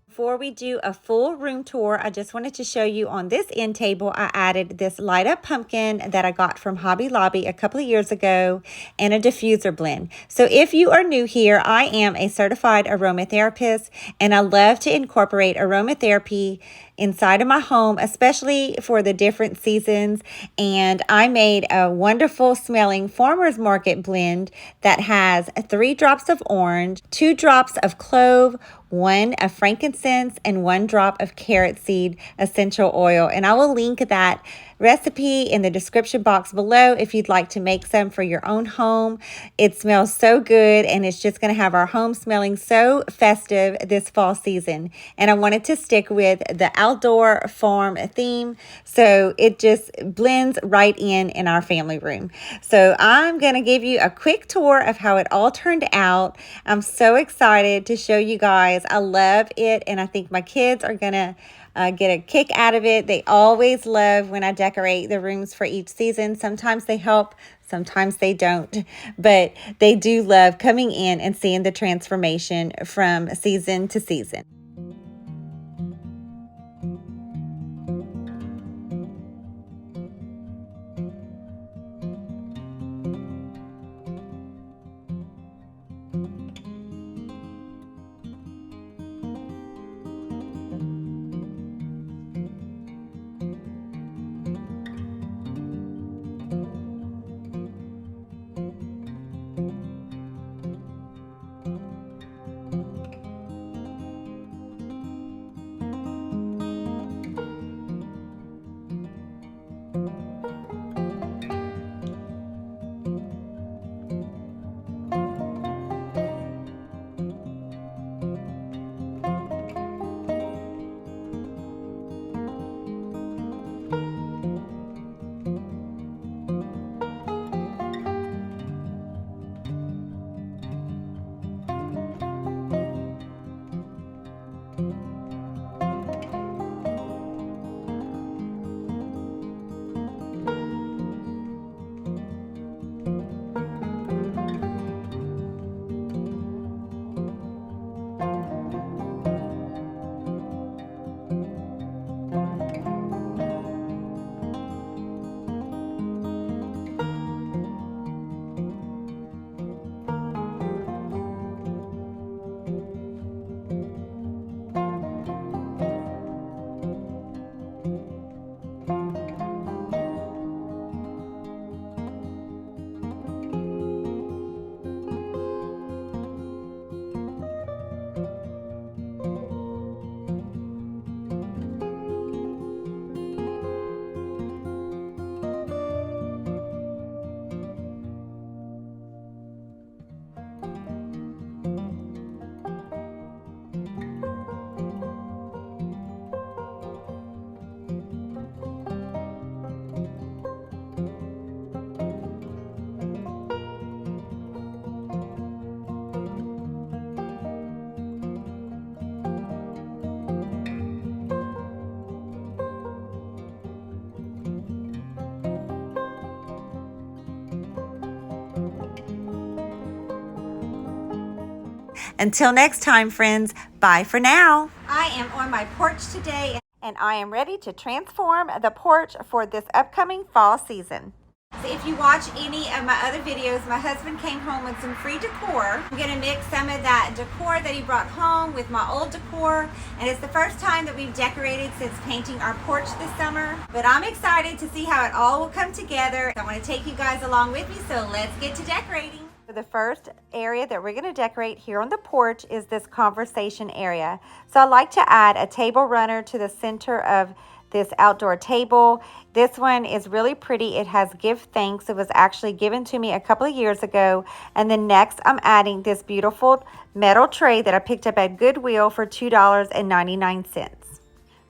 Before we do a full room tour, I just wanted to show you on this end table, I added this light up pumpkin that I got from Hobby Lobby a couple of years ago and a diffuser blend. So if you are new here, I am a certified aromatherapist and I love to incorporate aromatherapy inside of my home, especially for the different seasons. And I made a wonderful smelling farmer's market blend that has 3 drops of orange, 2 drops of clove, 1 of frankincense, and 1 drop of carrot seed essential oil. And I will link that recipe in the description box below if you'd like to make some for your own home. It smells so good and it's just going to have our home smelling so festive this fall season. And I wanted to stick with the outdoor farm theme, so it just blends right in our family room. So I'm going to give you a quick tour of how it all turned out. I'm so excited to show you guys. I love it and I think my kids are going to get a kick out of it. They always love when I decorate the rooms for each season. Sometimes they help, sometimes they don't, but they do love coming in and seeing the transformation from season to season. Until next time, friends, bye for now. I am on my porch today, and I am ready to transform the porch for this upcoming fall season. So if you watch any of my other videos, my husband came home with some free decor. I'm going to mix some of that decor that he brought home with my old decor, and it's the first time that we've decorated since painting our porch this summer. But I'm excited to see how it all will come together. I want to take you guys along with me, so let's get to decorating. The first area that we're going to decorate here on the porch is this conversation area. So I like to add a table runner to the center of this outdoor table. This one is really pretty. It has give thanks. It was actually given to me a couple of years ago. And then next I'm adding this beautiful metal tray that I picked up at Goodwill for $2.99.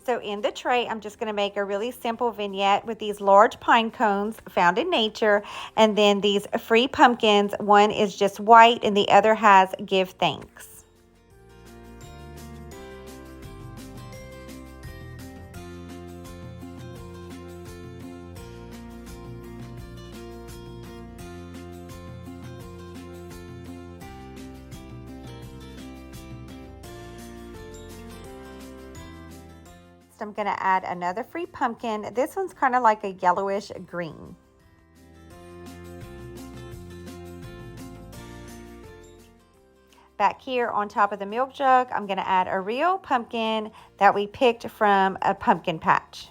So in the tray, I'm just going to make a really simple vignette with these large pine cones found in nature, and then these free pumpkins. One is just white and the other has give thanks. I'm going to add another free pumpkin. This one's kind of like a yellowish green. Back here on top of the milk jug, I'm going to add a real pumpkin that we picked from a pumpkin patch.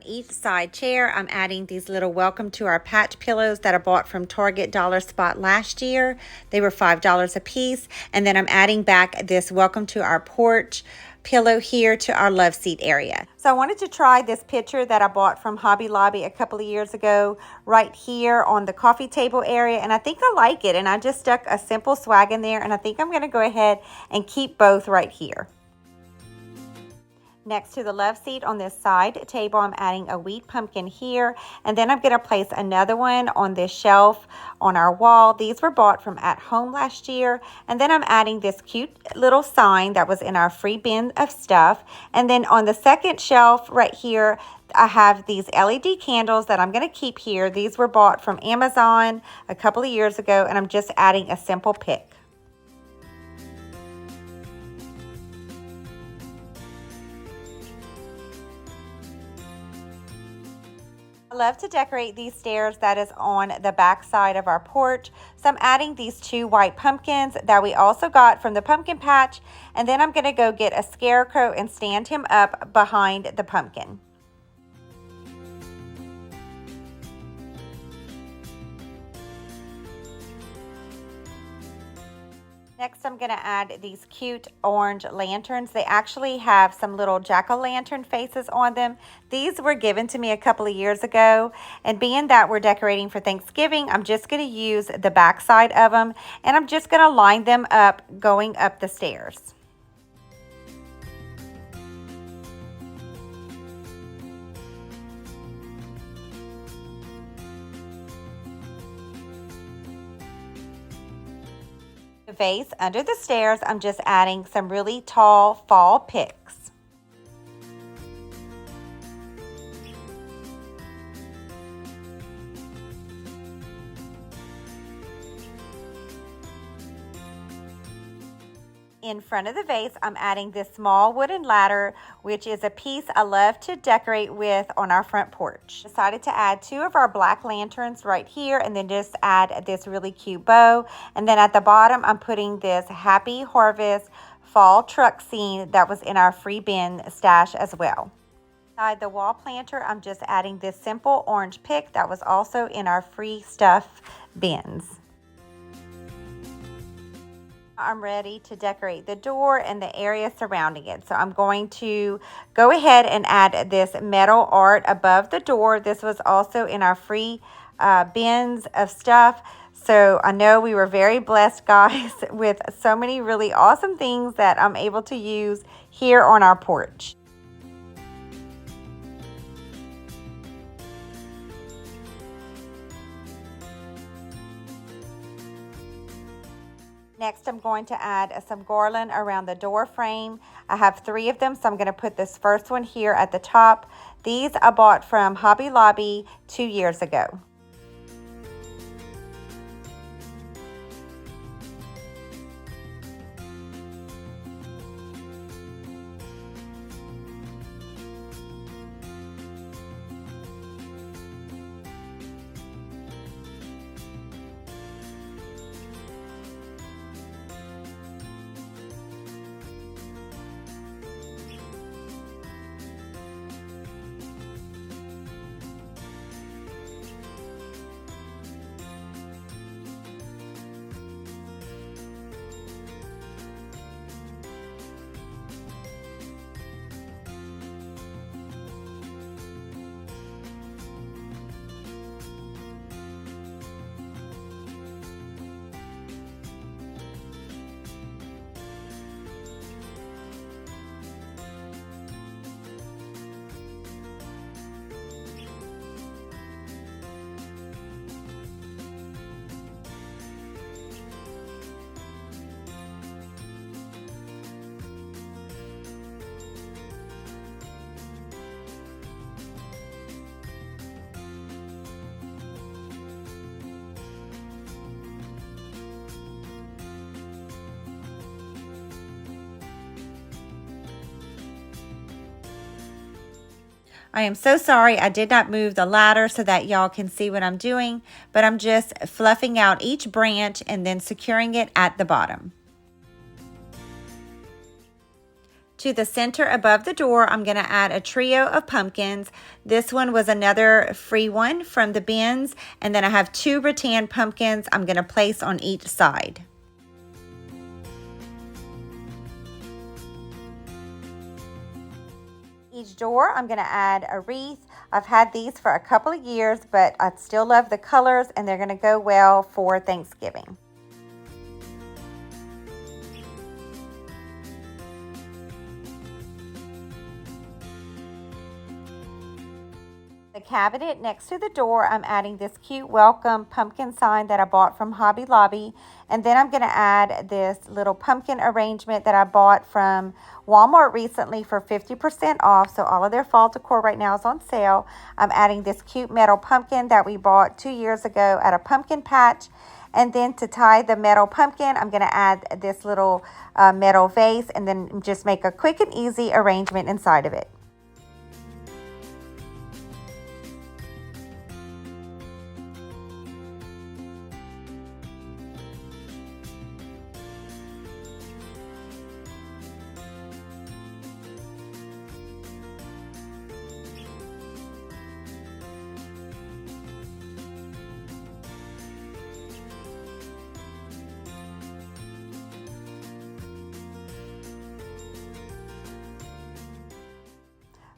Each side chair, I'm adding these little welcome to our patch pillows that I bought from Target Dollar Spot last year. They were $5 a piece. And then I'm adding back this welcome to our porch pillow here to our love seat area. So I wanted to try this picture that I bought from Hobby Lobby a couple of years ago right here on the coffee table area, and I think I like it, and I just stuck a simple swag in there, and I think I'm going to go ahead and keep both right here. Next to the love seat on this side table, I'm adding a wheat pumpkin here, and then I'm going to place another one on this shelf on our wall. These were bought from At Home last year, and then I'm adding this cute little sign that was in our free bin of stuff. And then on the second shelf right here, I have these LED candles that I'm going to keep here. These were bought from Amazon a couple of years ago, and I'm just adding a simple pick. I love to decorate these stairs that is on the back side of our porch. So I'm adding these two white pumpkins that we also got from the pumpkin patch. And then I'm going to go get a scarecrow and stand him up behind the pumpkin. Next, I'm going to add these cute orange lanterns. They actually have some little jack-o'-lantern faces on them. These were given to me a couple of years ago, and being that we're decorating for Thanksgiving, I'm just going to use the back side of them, and I'm just going to line them up going up the stairs. The vase under the stairs, I'm just adding some really tall fall picks. In front of the vase, I'm adding this small wooden ladder, which is a piece I love to decorate with on our front porch. Decided to add two of our black lanterns right here, and then just add this really cute bow. And then at the bottom, I'm putting this Happy Harvest fall truck scene that was in our free bin stash as well. Inside the wall planter, I'm just adding this simple orange pick that was also in our free stuff bins. I'm ready to decorate the door and the area surrounding it. So I'm going to go ahead and add this metal art above the door. This was also in our free bins of stuff. So I know we were very blessed, guys, with so many really awesome things that I'm able to use here on our porch. Next, I'm going to add some garland around the door frame. I have 3 of them, so I'm going to put this first one here at the top. These I bought from Hobby Lobby 2 years ago. I am so sorry I did not move the ladder so that y'all can see what I'm doing, but I'm just fluffing out each branch and then securing it at the bottom. To the center above the door, I'm going to add a trio of pumpkins. This one was another free one from the bins, and then I have 2 rattan pumpkins I'm going to place on each side. Each door, I'm going to add a wreath. I've had these for a couple of years, but I still love the colors, and they're going to go well for Thanksgiving. The cabinet next to the door, I'm adding this cute welcome pumpkin sign that I bought from Hobby Lobby. And then I'm going to add this little pumpkin arrangement that I bought from Walmart recently for 50% off. So all of their fall decor right now is on sale. I'm adding this cute metal pumpkin that we bought 2 years ago at a pumpkin patch. And then to tie the metal pumpkin, I'm going to add this little metal vase and then just make a quick and easy arrangement inside of it.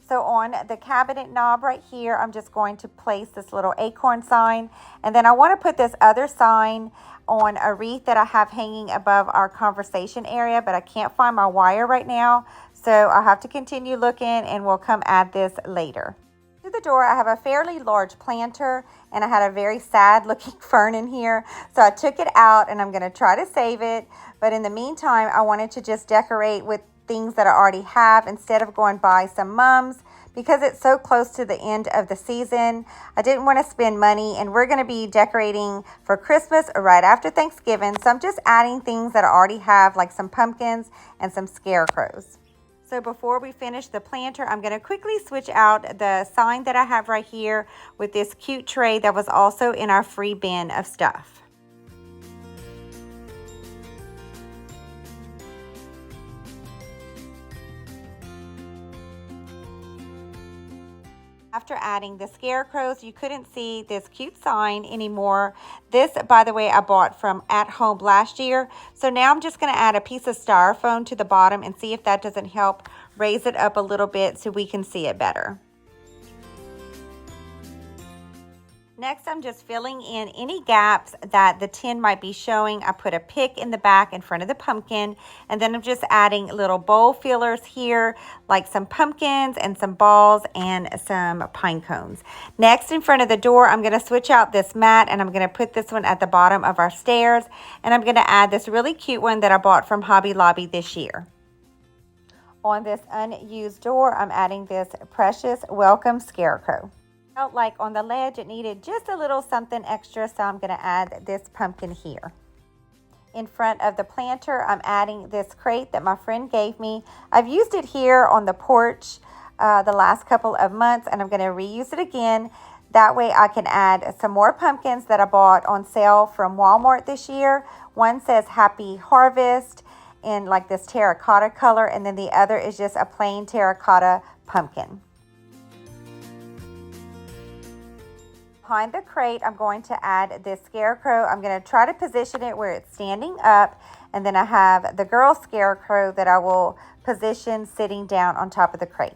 So on the cabinet knob right here, I'm just going to place this little acorn sign. And then I want to put this other sign on a wreath that I have hanging above our conversation area, but I can't find my wire right now. So I'll have to continue looking and we'll come add this later. To the door, I have a fairly large planter and I had a very sad looking fern in here. So I took it out and I'm going to try to save it. But in the meantime, I wanted to just decorate with things that I already have instead of going buy some mums because it's so close to the end of the season. I didn't want to spend money and we're going to be decorating for Christmas right after Thanksgiving. So I'm just adding things that I already have like some pumpkins and some scarecrows. So before we finish the planter, I'm going to quickly switch out the sign that I have right here with this cute tray that was also in our free bin of stuff. After adding the scarecrows, you couldn't see this cute sign anymore. This, by the way, I bought from At Home last year. So now I'm just going to add a piece of styrofoam to the bottom and see if that doesn't help raise it up a little bit so we can see it better. Next, I'm just filling in any gaps that the tin might be showing. I put a pick in the back in front of the pumpkin, and then I'm just adding little bowl fillers here, like some pumpkins and some balls and some pine cones. Next, in front of the door, I'm going to switch out this mat, and I'm going to put this one at the bottom of our stairs, and I'm going to add this really cute one that I bought from Hobby Lobby this year. On this unused door, I'm adding this precious welcome scarecrow. Felt like on the ledge it needed just a little something extra, so I'm going to add this pumpkin here. In front of the planter, I'm adding this crate that my friend gave me. I've used it here on the porch the last couple of months, and I'm going to reuse it again. That way I can add some more pumpkins that I bought on sale from Walmart this year. One says Happy Harvest in like this terracotta color, and then the other is just a plain terracotta pumpkin. Behind the crate, I'm going to add this scarecrow. I'm going to try to position it where it's standing up, and then I have the girl scarecrow that I will position sitting down on top of the crate.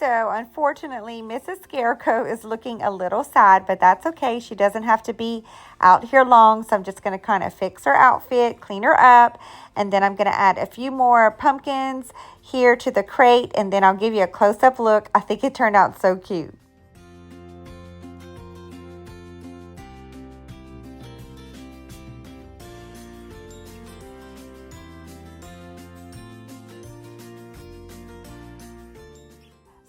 So unfortunately, Mrs. Scarecrow is looking a little sad, but that's okay. She doesn't have to be out here long. So I'm just going to kind of fix her outfit, clean her up, and then I'm going to add a few more pumpkins here to the crate, and then I'll give you a close-up look. I think it turned out so cute.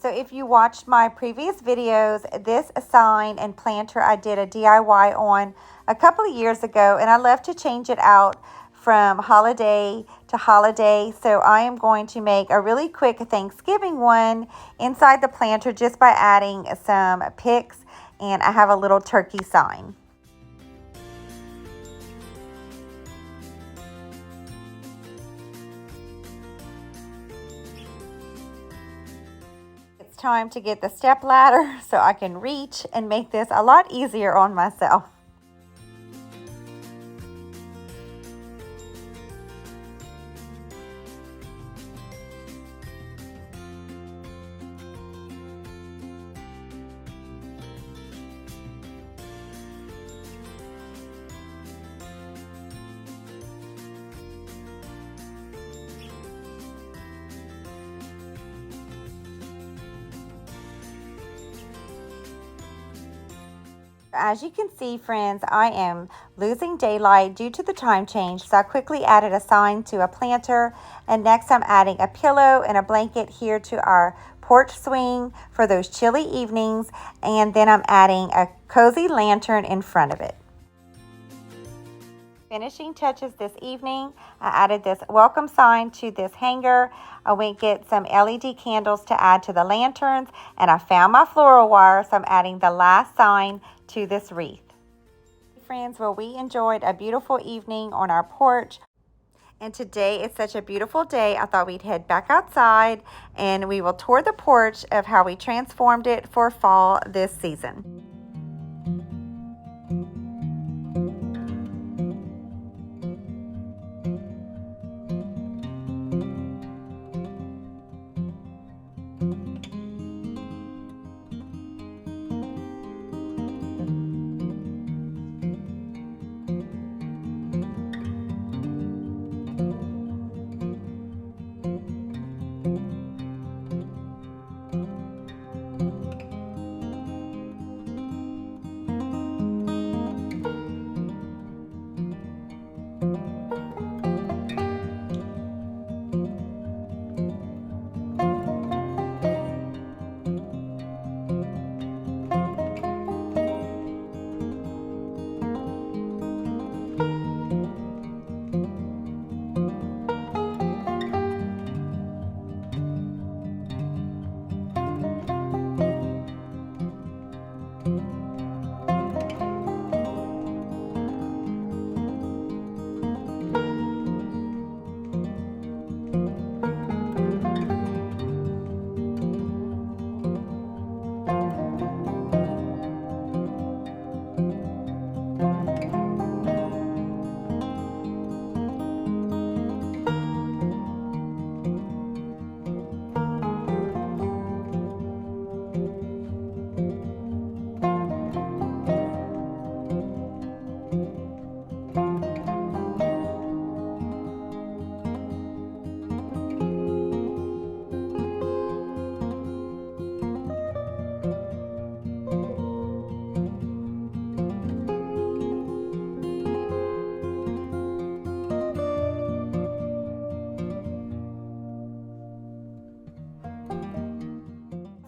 So if you watched my previous videos, this sign and planter I did a DIY on a couple of years ago, and I love to change it out from holiday to holiday. So I am going to make a really quick Thanksgiving one inside the planter just by adding some picks, and I have a little turkey sign. It's time to get the step ladder so I can reach and make this a lot easier on myself. As you can see, friends, I am losing daylight due to the time change, so I quickly added a sign to a planter, and next I'm adding a pillow and a blanket here to our porch swing for those chilly evenings, and then I'm adding a cozy lantern in front of it. Finishing touches this evening, I added this welcome sign to this hanger. I went get some LED candles to add to the lanterns, and I found my floral wire, so I'm adding the last sign to this wreath. Friends, well, we enjoyed a beautiful evening on our porch, and today is such a beautiful day. I thought we'd head back outside and we will tour the porch of how we transformed it for fall this season.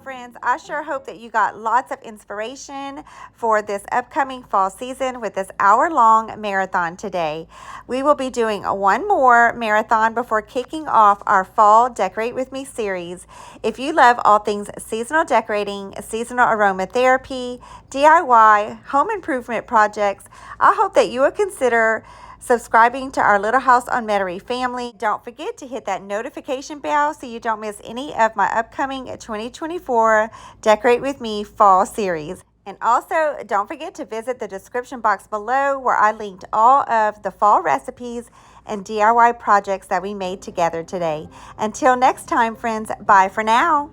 Friends, I sure hope that you got lots of inspiration for this upcoming fall season with this hour-long marathon today. We will be doing one more marathon before kicking off our Fall Decorate With Me series. If you love all things seasonal decorating, seasonal aromatherapy, DIY, home improvement projects, I hope that you will consider subscribing to our Little House on Metairie family. Don't forget to hit that notification bell so you don't miss any of my upcoming 2024 Decorate With Me fall series. And also, don't forget to visit the description box below where I linked all of the fall recipes and DIY projects that we made together today. Until next time, friends, bye for now.